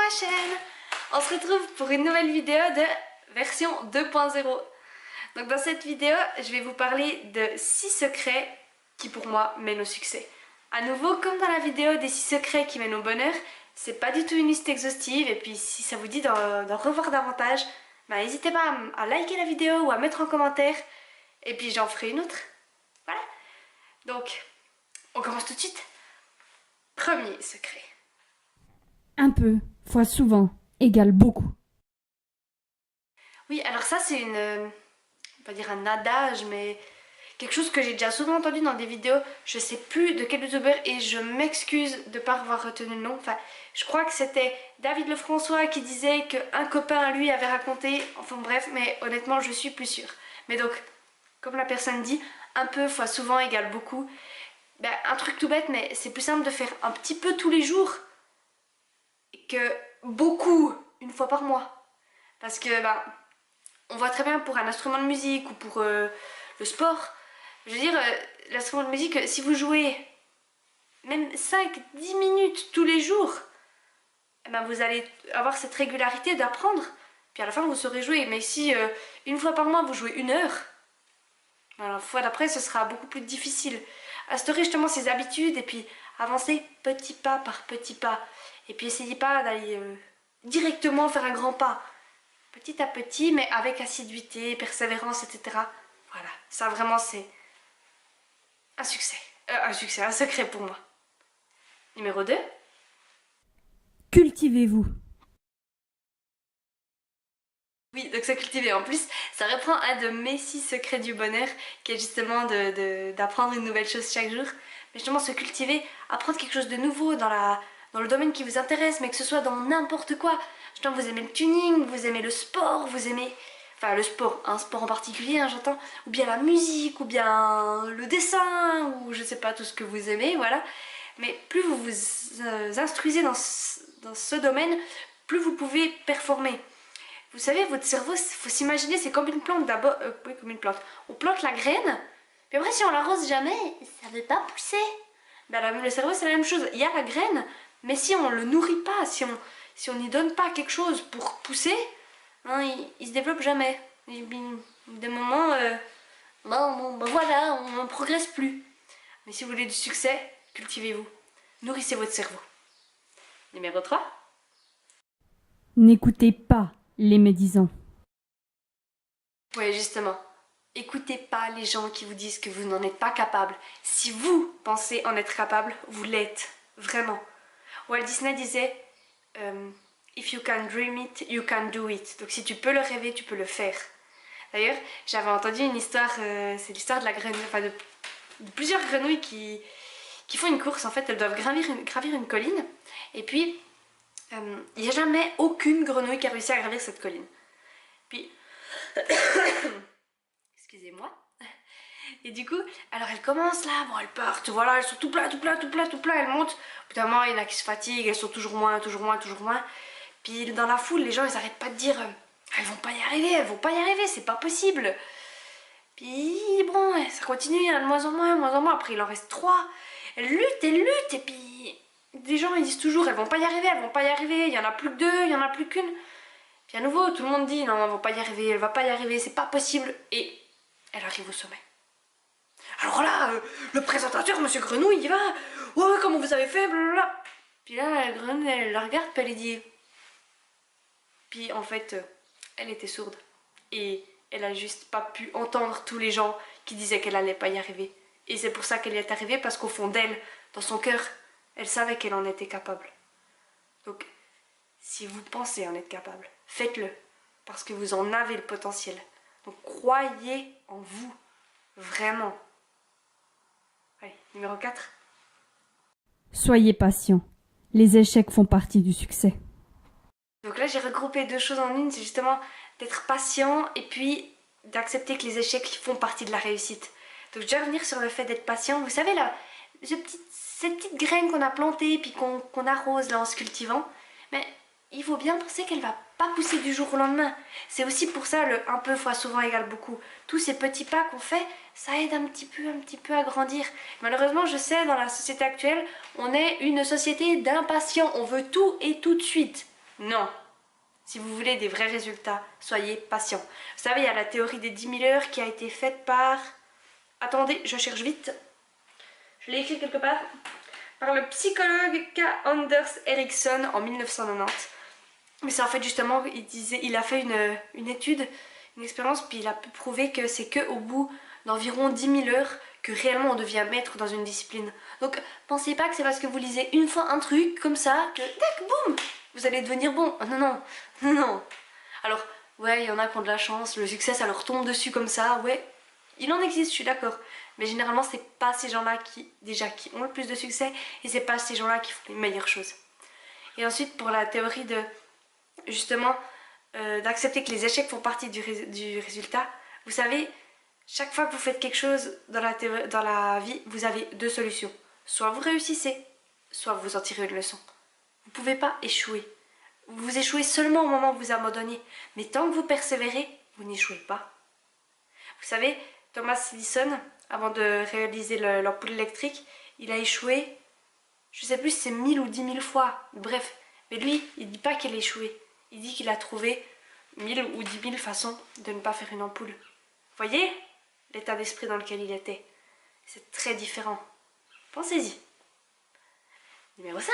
ma chaîne. On se retrouve pour une nouvelle vidéo de version 2.0. Donc dans cette vidéo, je vais vous parler de 6 secrets qui pour moi mènent au succès. À nouveau, comme dans la vidéo des 6 secrets qui mènent au bonheur, c'est pas du tout une liste exhaustive, et puis si ça vous dit d'en revoir davantage, bah, n'hésitez pas à liker la vidéo ou à mettre en commentaire, et puis j'en ferai une autre. Voilà. Donc, on commence tout de suite. Premier secret. Un peu fois souvent égale beaucoup. Oui, alors ça c'est on va dire un adage, mais quelque chose que j'ai déjà souvent entendu dans des vidéos. Je sais plus de quel youtubeur et je m'excuse de ne pas avoir retenu le nom. Enfin, je crois que c'était David Lefrançois qui disait qu'un copain à lui avait raconté. Enfin bref, mais honnêtement je suis plus sûre. Mais donc, comme la personne dit, un peu fois souvent égale beaucoup. Ben, un truc tout bête, mais c'est plus simple de faire un petit peu tous les jours que beaucoup une fois par mois. Parce que ben, on voit très bien pour un instrument de musique ou pour le sport. Je veux dire, l'instrument de musique, si vous jouez même 5-10 minutes tous les jours, eh ben vous allez avoir cette régularité d'apprendre. Puis à la fin, vous saurez jouer. Mais si une fois par mois, vous jouez 1 heure, ben, la fois d'après, ce sera beaucoup plus difficile. Instaurez justement ces habitudes et puis avancez petit pas par petit pas. Et puis essayez pas d'aller directement faire un grand pas. Petit à petit, mais avec assiduité, persévérance, etc. Voilà, ça vraiment c'est un succès. Un secret pour moi. Numéro 2. Cultivez-vous. Oui, donc se cultiver. En plus, ça reprend un de mes 6 secrets du bonheur, qui est justement d'apprendre une nouvelle chose chaque jour. Mais justement, se cultiver, apprendre quelque chose de nouveau dans le domaine qui vous intéresse, mais que ce soit dans n'importe quoi. Justement, vous aimez le tuning, vous aimez le sport, vous aimez... Enfin, le sport, un sport en particulier, hein, j'entends. Ou bien la musique, ou bien le dessin, ou je sais pas, tout ce que vous aimez, voilà. Mais plus vous vous instruisez dans ce domaine, plus vous pouvez performer. Vous savez, votre cerveau, faut s'imaginer, c'est comme une plante d'abord. Oui, comme une plante. On plante la graine, puis après, si on l'arrose jamais, ça ne veut pas pousser. Ben, le cerveau, c'est la même chose. Il y a la graine, mais si on le nourrit pas, si on n'y donne pas quelque chose pour pousser, hein, il se développe jamais. Des moments, ben voilà, on ne progresse plus. Mais si vous voulez du succès, cultivez-vous. Nourrissez votre cerveau. Numéro 3. N'écoutez pas les médisants. Oui, justement. Écoutez pas les gens qui vous disent que vous n'en êtes pas capable. Si vous pensez en être capable, vous l'êtes. Vraiment. Walt Disney disait If you can dream it, you can do it. Donc si tu peux le rêver, tu peux le faire. D'ailleurs, j'avais entendu une histoire, c'est l'histoire de la grenouille, enfin de plusieurs grenouilles qui font une course. En fait, elles doivent gravir une colline. Et puis, il n'y a jamais aucune grenouille qui a réussi à gravir cette colline. Puis, excusez-moi. Et du coup, alors elles commencent là, bon elles partent, voilà, elles sont tout plein, elles montent. Au bout d'un moment, il y en a qui se fatiguent, elles sont toujours moins. Puis dans la foule, les gens ils arrêtent pas de dire elles vont pas y arriver, c'est pas possible. Puis bon, ça continue, il y en a de moins en moins, après il en reste 3. Elles luttent, et puis des gens ils disent toujours elles vont pas y arriver, il y en a plus que 2, il y en a plus qu'une. Puis à nouveau, tout le monde dit non, elle va pas y arriver, c'est pas possible. Et elle arrive au sommet. Alors là, le présentateur, Monsieur Grenouille, il va. Ouais, comment vous avez fait, blablabla. Puis là, la grenouille, elle la regarde, puis elle dit. Puis en fait, elle était sourde. Et elle a juste pas pu entendre tous les gens qui disaient qu'elle allait pas y arriver. Et c'est pour ça qu'elle y est arrivée, parce qu'au fond d'elle, dans son cœur, elle savait qu'elle en était capable. Donc, si vous pensez en être capable, faites-le. Parce que vous en avez le potentiel. Donc, croyez en vous. Vraiment. Allez, numéro 4. Soyez patient. Les échecs font partie du succès. Donc là, j'ai regroupé 2 choses en une. C'est justement d'être patient et puis d'accepter que les échecs font partie de la réussite. Donc je vais revenir sur le fait d'être patient. Vous savez, là, cette petite graine qu'on a plantée puis qu'on arrose là en se cultivant, mais il faut bien penser qu'elle va pas pousser du jour au lendemain. C'est aussi pour ça le un peu fois souvent égale beaucoup. Tous ces petits pas qu'on fait, ça aide un petit peu à grandir. Malheureusement, je sais, dans la société actuelle, on est une société d'impatients. On veut tout et tout de suite. Non. Si vous voulez des vrais résultats, soyez patient. Vous savez, il y a la théorie des 10 000 heures qui a été faite par... Attendez, je cherche vite. Je l'ai écrit quelque part. Par le psychologue K. Anders Ericsson en 1990. Mais c'est en fait justement, il a fait une étude, une expérience, puis il a pu prouver que c'est qu'au bout d'environ 10 000 heures que réellement on devient maître dans une discipline. Donc pensez pas que c'est parce que vous lisez une fois un truc comme ça que tac, boum, vous allez devenir bon. Non, non, non, non. Alors, ouais, il y en a qui ont de la chance, le succès ça leur tombe dessus comme ça, ouais, il en existe, je suis d'accord. Mais généralement, c'est pas ces gens-là qui ont le plus de succès et c'est pas ces gens-là qui font les meilleures choses. Et ensuite, pour la théorie de justement d'accepter que les échecs font partie du résultat. Vous savez, chaque fois que vous faites quelque chose dans la vie, vous avez deux solutions. Soit vous réussissez, soit vous en tirez une leçon. Vous ne pouvez pas échouer. Vous échouez seulement au moment où vous abandonnez. Mais tant que vous persévérez, vous n'échouez pas. Vous savez, Thomas Edison, avant de réaliser l'ampoule électrique, il a échoué, je ne sais plus si c'est 1000 ou 10 000 fois. Bref, mais lui, il ne dit pas qu'il a échoué. Il dit qu'il a trouvé 1000 ou 10 000 façons de ne pas faire une ampoule. Voyez l'état d'esprit dans lequel il était. C'est très différent. Pensez-y. Numéro 5.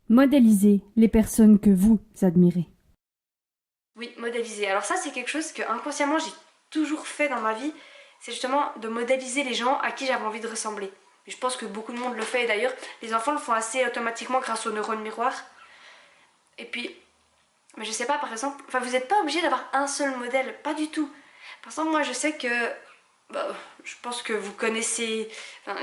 Modélisez les personnes que vous admirez. Oui, modéliser. Alors ça, c'est quelque chose que inconsciemment j'ai toujours fait dans ma vie. C'est justement de modéliser les gens à qui j'avais envie de ressembler. Et je pense que beaucoup de monde le fait. Et d'ailleurs, les enfants le font assez automatiquement grâce aux neurones miroirs. Et puis, mais je sais pas, par exemple, enfin vous n'êtes pas obligé d'avoir un seul modèle, pas du tout. Par exemple, moi je sais que, je pense que vous connaissez, enfin,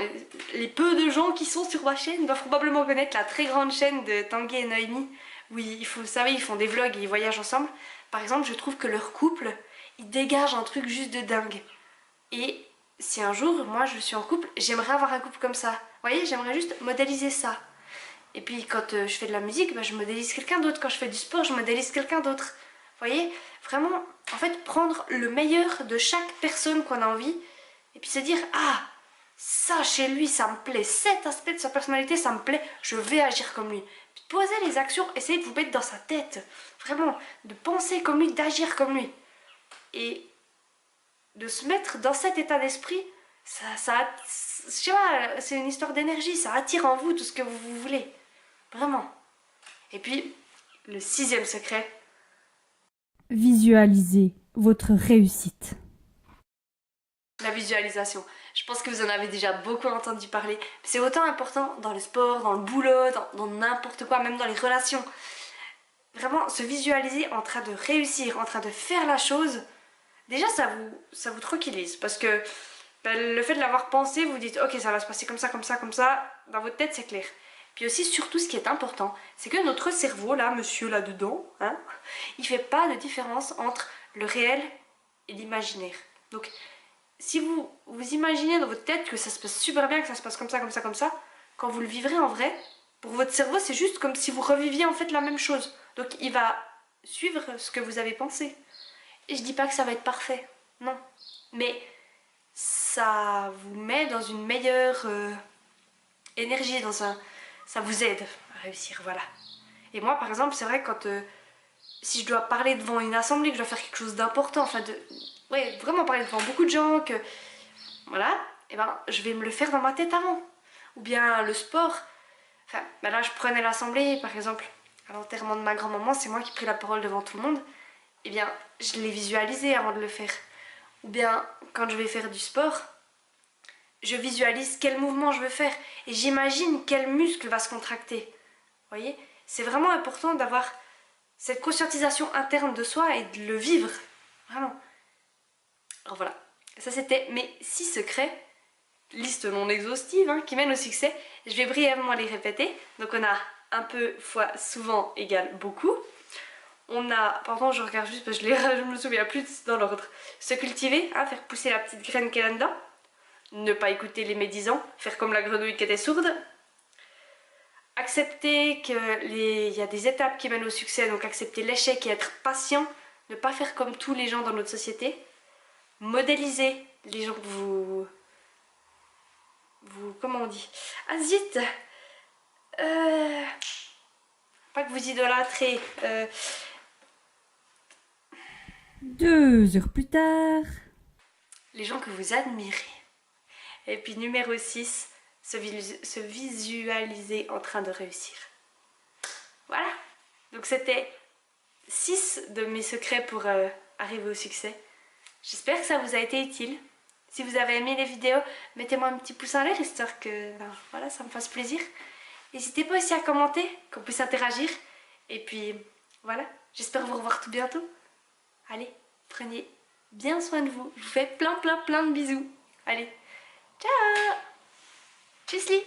les peu de gens qui sont sur ma chaîne doivent probablement connaître la très grande chaîne de Tanguy et Noémie, où vous savez, ils font des vlogs et ils voyagent ensemble. Par exemple, je trouve que leur couple, il dégage un truc juste de dingue. Et si un jour, moi je suis en couple, j'aimerais avoir un couple comme ça. Vous voyez, j'aimerais juste modéliser ça. Et puis quand je fais de la musique, je modélise quelqu'un d'autre. Quand je fais du sport, je modélise quelqu'un d'autre. Vous voyez, vraiment, en fait, prendre le meilleur de chaque personne qu'on a envie et puis se dire, ah, ça chez lui, ça me plaît. Cet aspect de sa personnalité, ça me plaît. Je vais agir comme lui. Puis posez les actions, essayez de vous mettre dans sa tête. Vraiment, de penser comme lui, d'agir comme lui. Et de se mettre dans cet état d'esprit, je sais pas, c'est une histoire d'énergie. Ça attire en vous tout ce que vous voulez. Vraiment. Et puis, le 6e secret. Visualisez votre réussite. La visualisation. Je pense que vous en avez déjà beaucoup entendu parler. C'est autant important dans le sport, dans le boulot, dans n'importe quoi, même dans les relations. Vraiment, se visualiser en train de réussir, en train de faire la chose, déjà ça vous tranquillise. Parce que le fait de l'avoir pensé, vous dites ok, ça va se passer comme ça, comme ça, comme ça. Dans votre tête, c'est clair. Puis aussi, surtout, ce qui est important, c'est que notre cerveau, là, monsieur là-dedans, hein, il fait pas de différence entre le réel et l'imaginaire. Donc, si vous imaginez dans votre tête que ça se passe super bien, que ça se passe comme ça, comme ça, comme ça, quand vous le vivrez en vrai, pour votre cerveau, c'est juste comme si vous reviviez en fait la même chose. Donc, il va suivre ce que vous avez pensé. Et je dis pas que ça va être parfait, non. Mais ça vous met dans une meilleure énergie, ça vous aide à réussir, voilà. Et moi, par exemple, c'est vrai quand si je dois parler devant une assemblée, que je dois faire quelque chose d'important, enfin ouais, vraiment parler devant beaucoup de gens, que voilà, et je vais me le faire dans ma tête avant. Ou bien le sport. Enfin, là, je prenais l'assemblée, par exemple, à l'enterrement de ma grand-maman, c'est moi qui pris la parole devant tout le monde. Eh bien, je l'ai visualisé avant de le faire. Ou bien, quand je vais faire du sport, je visualise quel mouvement je veux faire et j'imagine quel muscle va se contracter. Vous voyez, c'est vraiment important d'avoir cette conscientisation interne de soi et de le vivre. Vraiment. Alors voilà, ça c'était mes 6 secrets, liste non exhaustive, qui mènent au succès. Je vais brièvement les répéter. Donc on a un peu fois souvent égale beaucoup. On a, pardon, je regarde juste parce que je me souviens plus dans l'ordre. Se cultiver, faire pousser la petite graine qu'elle a dedans. Ne pas écouter les médisants, faire comme la grenouille qui était sourde. Accepter qu'il y a des étapes qui mènent au succès, donc accepter l'échec et être patient. Ne pas faire comme tous les gens dans notre société. Modéliser les gens que vous comment on dit? Ah zut pas que vous idolâtrez. 2 heures plus tard. Les gens que vous admirez. Et puis numéro 6, se visualiser en train de réussir. Voilà. Donc c'était 6 de mes secrets pour arriver au succès. J'espère que ça vous a été utile. Si vous avez aimé les vidéos, mettez-moi un petit pouce en l'air histoire que voilà, ça me fasse plaisir. N'hésitez pas aussi à commenter, qu'on puisse interagir. Et puis voilà, j'espère vous revoir tout bientôt. Allez, prenez bien soin de vous. Je vous fais plein de bisous. Allez, ciao. Tchussli.